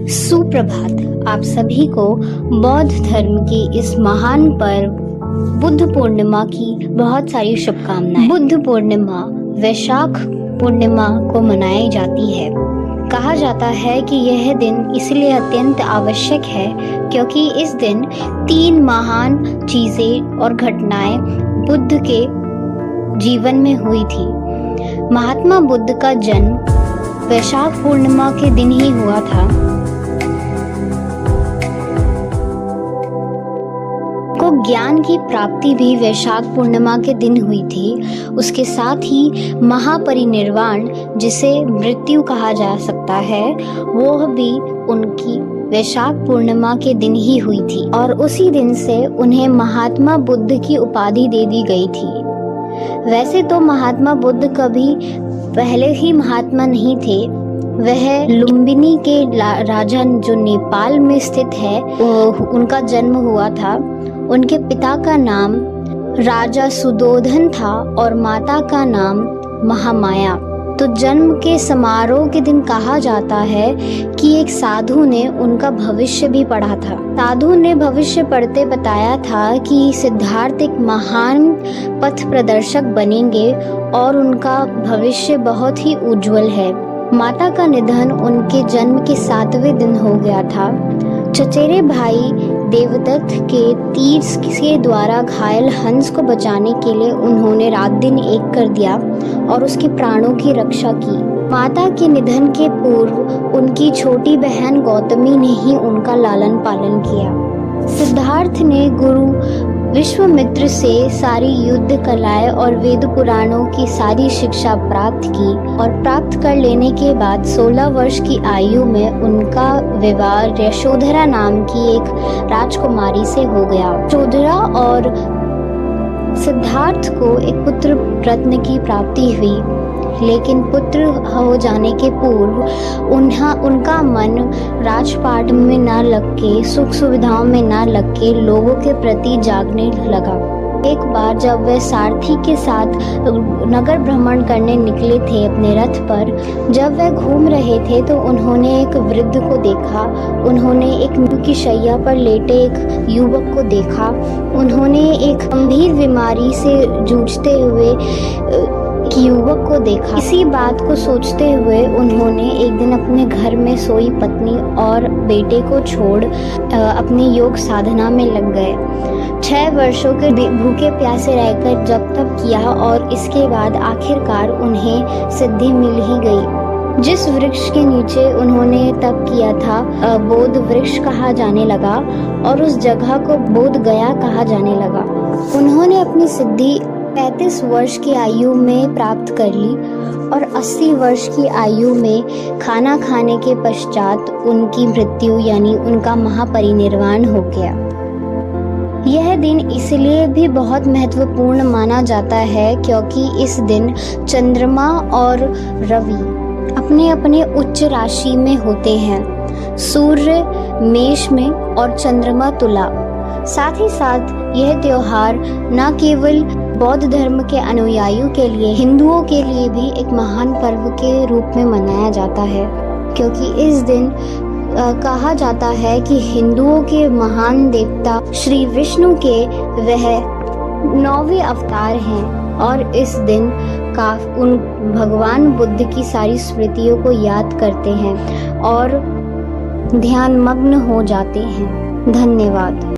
सुप्रभात। आप सभी को बौद्ध धर्म के इस महान पर्व बुद्ध पूर्णिमा की बहुत सारी शुभकामनाएं। बुद्ध पूर्णिमा वैशाख पूर्णिमा को मनाई जाती है। कहा जाता है कि यह दिन इसलिए अत्यंत आवश्यक है क्योंकि इस दिन 3 महान चीजें और घटनाएं बुद्ध के जीवन में हुई थी। महात्मा बुद्ध का जन्म वैशाख पूर्णिमा के दिन ही हुआ था। को ज्ञान की प्राप्ति भी वैशाख पूर्णिमा के दिन हुई थी। उसके साथ ही महापरिनिर्वाण, जिसे मृत्यु कहा जा सकता है, वो भी उनकी वैशाख पूर्णिमा के दिन ही हुई थी और उसी दिन से उन्हें महात्मा बुद्ध की उपाधि दे दी गई थी। वैसे तो महात्मा बुद्ध कभी पहले ही महात्मा नहीं थे। वह लुम्बिनी के राजा जो नेपाल में स्थित है, उनका जन्म हुआ था। उनके पिता का नाम राजा सुदोधन था और माता का नाम महामाया। तो जन्म के समारोह के दिन कहा जाता है कि एक साधु ने उनका भविष्य भी पढ़ा था। साधु ने भविष्य पढ़ते बताया था कि सिद्धार्थ एक महान पथ प्रदर्शक बनेंगे और उनका भविष्य बहुत ही उज्जवल है। माता का निधन उनके जन्म के 7वें दिन हो गया था। चचेरे भाई देवदत्त के तीर के द्वारा घायल हंस को बचाने के लिए उन्होंने रात दिन एक कर दिया और उसके प्राणों की रक्षा की। माता के निधन के पूर्व उनकी छोटी बहन गौतमी ने ही उनका लालन पालन किया। सिद्धार्थ ने गुरु विश्वामित्र से सारी युद्ध कलाएं और वेद पुराणों की सारी शिक्षा प्राप्त की और प्राप्त कर लेने के बाद 16 वर्ष की आयु में उनका विवाह यशोधरा नाम की एक राजकुमारी से हो गया। यशोधरा और सिद्धार्थ को एक पुत्र रत्न की प्राप्ति हुई, लेकिन पुत्र हो जाने के पूर्व उनका मन राजपाट में न लग के, सुख सुविधाओं में न लग के लोगों के प्रति जागने लगा। एक बार जब वह सारथी के साथ नगर भ्रमण करने निकले थे अपने रथ पर, जब वह घूम रहे थे तो उन्होंने एक वृद्ध को देखा। उन्होंने एक मृत्यु की शैया पर लेटे एक युवक को देखा। उन्होंने एक गंभीर बीमारी से जूझते हुए युवक को देखा। इसी बात को सोचते हुए उन्होंने एक दिन अपने घर में सोई पत्नी और बेटे को छोड़ अपनी योग साधना में लग गए। 6 वर्षों के भूखे प्यासे रहकर जप तप किया और इसके बाद आखिरकार उन्हें सिद्धि मिल ही गई। जिस वृक्ष के नीचे उन्होंने तप किया था बोध वृक्ष कहा जाने लगा और उस जगह को बोध गया कहा जाने लगा। उन्होंने अपनी सिद्धि 35 वर्ष की आयु में प्राप्त कर ली और 80 वर्ष की आयु में खाना खाने के पश्चात उनकी मृत्यु यानी उनका महापरिनिर्वाण हो गया। यह दिन इसलिए भी बहुत महत्वपूर्ण माना जाता है क्योंकि इस दिन चंद्रमा और रवि अपने अपने उच्च राशि में होते हैं। सूर्य मेष में और चंद्रमा तुला। साथ ही साथ यह त्योहार न केवल बौद्ध धर्म के अनुयायियों के लिए, हिंदुओं के लिए भी एक महान पर्व के रूप में मनाया जाता है क्योंकि इस दिन कहा जाता है कि हिंदुओं के महान देवता श्री विष्णु के वह 9वें अवतार हैं और इस दिन का उन भगवान बुद्ध की सारी स्मृतियों को याद करते हैं और ध्यान मग्न हो जाते हैं। धन्यवाद।